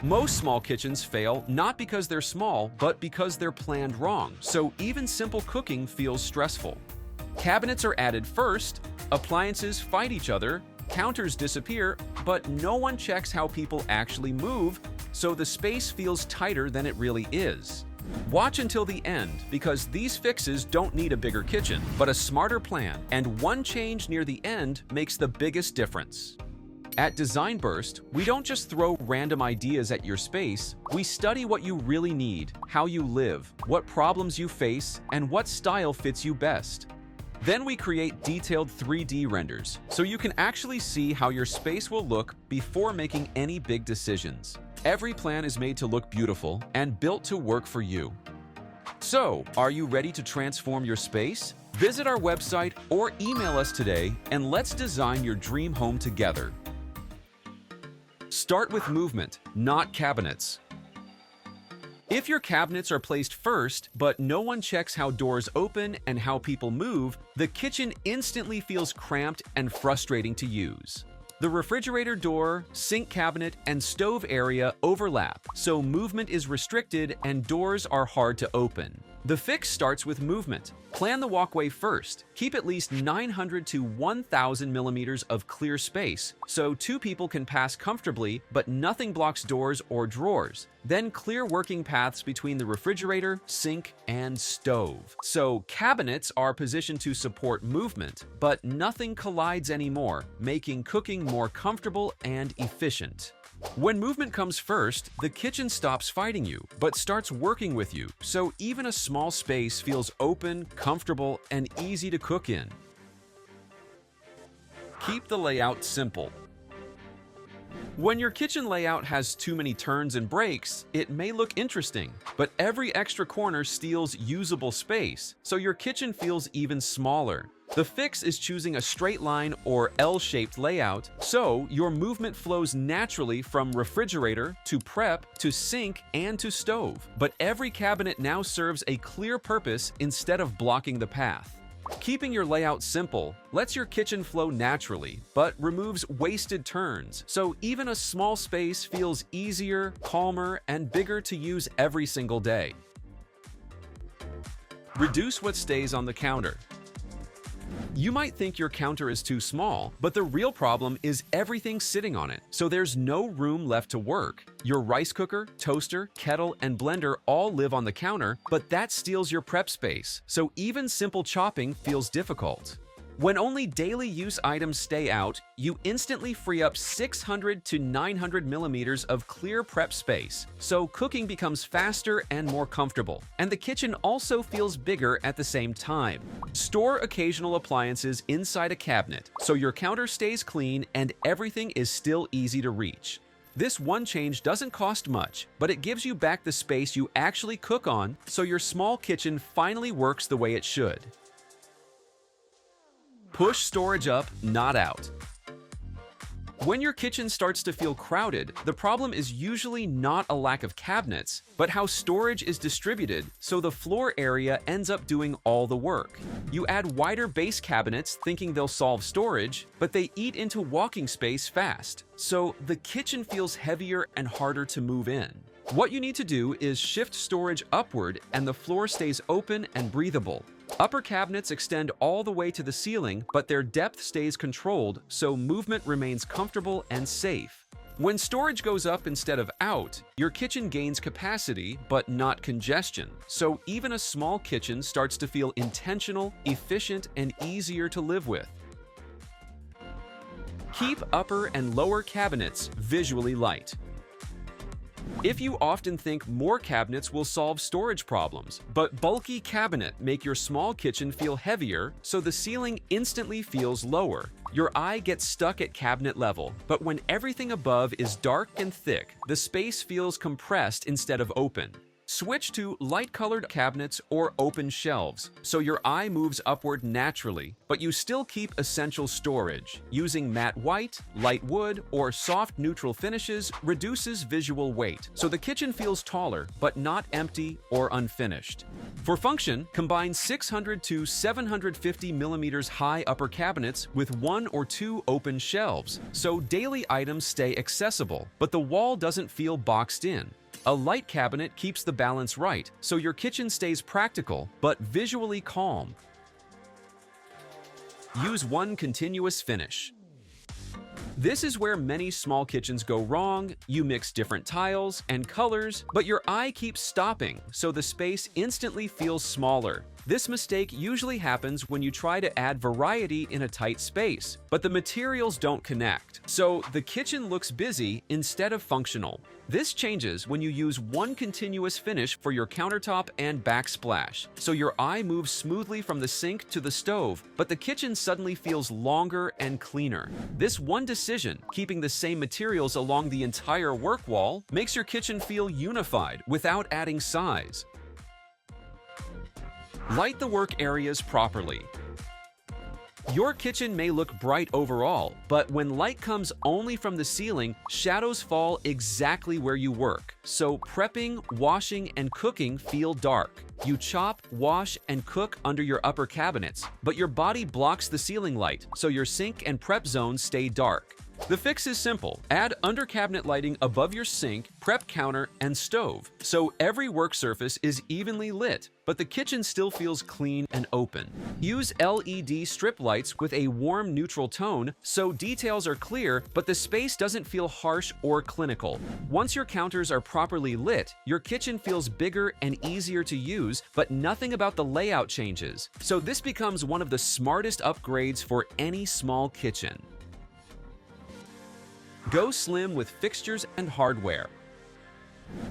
Most small kitchens fail not because they're small, but because they're planned wrong, so even simple cooking feels stressful. Cabinets are added first, appliances fight each other, counters disappear, but no one checks how people actually move, so the space feels tighter than it really is. Watch until the end, because these fixes don't need a bigger kitchen, but a smarter plan, and one change near the end makes the biggest difference. At Design Burst, we don't just throw random ideas at your space, we study what you really need, how you live, what problems you face, and what style fits you best. Then we create detailed 3D renders, so you can actually see how your space will look before making any big decisions. Every plan is made to look beautiful and built to work for you. So, are you ready to transform your space? Visit our website or email us today and let's design your dream home together. Start with movement, not cabinets. If your cabinets are placed first, but no one checks how doors open and how people move, the kitchen instantly feels cramped and frustrating to use. The refrigerator door, sink cabinet, and stove area overlap, so movement is restricted and doors are hard to open. The fix starts with movement. Plan the walkway first. Keep at least 900 to 1,000 millimeters of clear space, so two people can pass comfortably, but nothing blocks doors or drawers. Then clear working paths between the refrigerator, sink, and stove. So cabinets are positioned to support movement, but nothing collides anymore, making cooking more comfortable and efficient. When movement comes first, the kitchen stops fighting you, but starts working with you, so even a small space feels open, comfortable, and easy to cook in. Keep the layout simple. When your kitchen layout has too many turns and breaks, it may look interesting, but every extra corner steals usable space, so your kitchen feels even smaller. The fix is choosing a straight line or L-shaped layout, so your movement flows naturally from refrigerator to prep to sink and to stove. But every cabinet now serves a clear purpose instead of blocking the path. Keeping your layout simple lets your kitchen flow naturally, but removes wasted turns, so even a small space feels easier, calmer, and bigger to use every single day. Reduce what stays on the counter. You might think your counter is too small, but the real problem is everything sitting on it, so there's no room left to work. Your rice cooker, toaster, kettle, and blender all live on the counter, but that steals your prep space, so even simple chopping feels difficult. When only daily use items stay out, you instantly free up 600 to 900 millimeters of clear prep space, so cooking becomes faster and more comfortable, and the kitchen also feels bigger at the same time. Store occasional appliances inside a cabinet, so your counter stays clean and everything is still easy to reach. This one change doesn't cost much, but it gives you back the space you actually cook on, so your small kitchen finally works the way it should. Push storage up, not out. When your kitchen starts to feel crowded, the problem is usually not a lack of cabinets, but how storage is distributed, so the floor area ends up doing all the work. You add wider base cabinets thinking they'll solve storage, but they eat into walking space fast, so the kitchen feels heavier and harder to move in. What you need to do is shift storage upward and the floor stays open and breathable. Upper cabinets extend all the way to the ceiling, but their depth stays controlled, so movement remains comfortable and safe. When storage goes up instead of out, your kitchen gains capacity, but not congestion, so even a small kitchen starts to feel intentional, efficient, and easier to live with. Keep upper and lower cabinets visually light. If you often think more cabinets will solve storage problems, but bulky cabinets make your small kitchen feel heavier, so the ceiling instantly feels lower. Your eye gets stuck at cabinet level, but when everything above is dark and thick, the space feels compressed instead of open. Switch to light-colored cabinets or open shelves, so your eye moves upward naturally, but you still keep essential storage. Using matte white, light wood, or soft neutral finishes reduces visual weight, so the kitchen feels taller but not empty or unfinished. For function, combine 600 to 750 millimeters high upper cabinets with 1 or 2 open shelves, so daily items stay accessible, but the wall doesn't feel boxed in. A light cabinet keeps the balance right, so your kitchen stays practical but visually calm. Use one continuous finish. This is where many small kitchens go wrong. You mix different tiles and colors, but your eye keeps stopping, so the space instantly feels smaller. This mistake usually happens when you try to add variety in a tight space, but the materials don't connect, so the kitchen looks busy instead of functional. This changes when you use one continuous finish for your countertop and backsplash, so your eye moves smoothly from the sink to the stove, but the kitchen suddenly feels longer and cleaner. This one decision, keeping the same materials along the entire work wall, makes your kitchen feel unified without adding size. Light the work areas properly. Your kitchen may look bright overall, but when light comes only from the ceiling, shadows fall exactly where you work. So prepping, washing, and cooking feel dark. You chop, wash, and cook under your upper cabinets, but your body blocks the ceiling light, so your sink and prep zones stay dark. The fix is simple. Add under cabinet lighting above your sink, prep counter, and stove, so every work surface is evenly lit, but the kitchen still feels clean and open. Use LED strip lights with a warm neutral tone, so details are clear, but the space doesn't feel harsh or clinical. Once your counters are properly lit, your kitchen feels bigger and easier to use, but nothing about the layout changes. So this becomes one of the smartest upgrades for any small kitchen. Go slim with fixtures and hardware.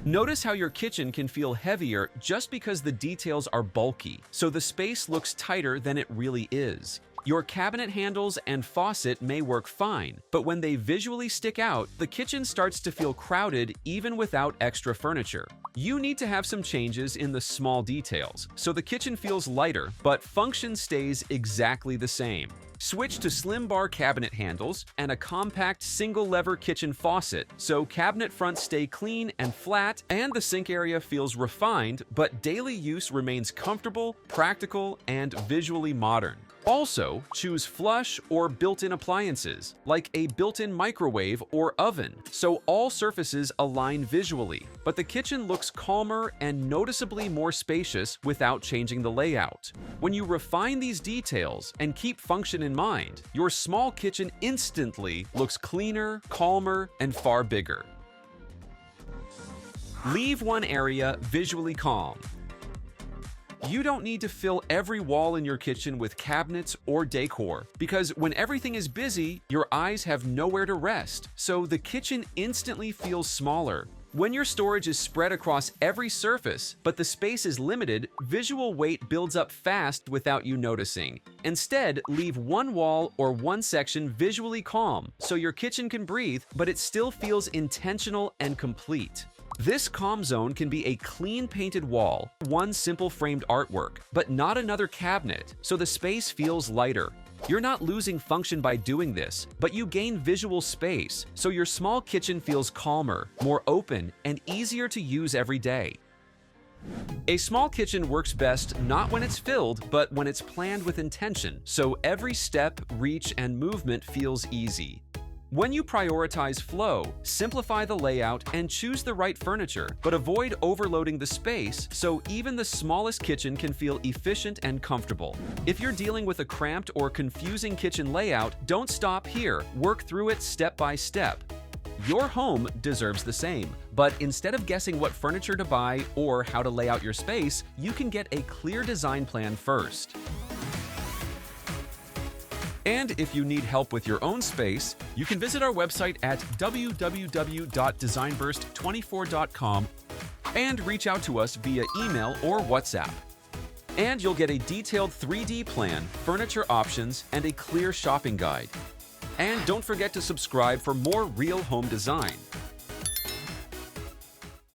Notice how your kitchen can feel heavier just because the details are bulky, so the space looks tighter than it really is. Your cabinet handles and faucet may work fine, but when they visually stick out, the kitchen starts to feel crowded even without extra furniture. You need to have some changes in the small details, so the kitchen feels lighter, but function stays exactly the same. Switch to slim bar cabinet handles and a compact single-lever kitchen faucet, so cabinet fronts stay clean and flat and the sink area feels refined, but daily use remains comfortable, practical, and visually modern. Also, choose flush or built-in appliances, like a built-in microwave or oven, so all surfaces align visually, but the kitchen looks calmer and noticeably more spacious without changing the layout. When you refine these details and keep function in mind, your small kitchen instantly looks cleaner, calmer, and far bigger. Leave one area visually calm. You don't need to fill every wall in your kitchen with cabinets or decor, because when everything is busy, your eyes have nowhere to rest, so the kitchen instantly feels smaller. When your storage is spread across every surface, but the space is limited, visual weight builds up fast without you noticing. Instead, leave one wall or one section visually calm, so your kitchen can breathe, but it still feels intentional and complete. This calm zone can be a clean painted wall, one simple framed artwork, but not another cabinet, so the space feels lighter. You're not losing function by doing this, but you gain visual space, so your small kitchen feels calmer, more open, and easier to use every day. A small kitchen works best not when it's filled, but when it's planned with intention, so every step, reach, and movement feels easy. When you prioritize flow, simplify the layout and choose the right furniture, but avoid overloading the space so even the smallest kitchen can feel efficient and comfortable. If you're dealing with a cramped or confusing kitchen layout, don't stop here. Work through it step by step. Your home deserves the same, but instead of guessing what furniture to buy or how to lay out your space, you can get a clear design plan first. And if you need help with your own space, you can visit our website at www.designburst24.com and reach out to us via email or WhatsApp. And you'll get a detailed 3D plan, furniture options, and a clear shopping guide. And don't forget to subscribe for more real home design.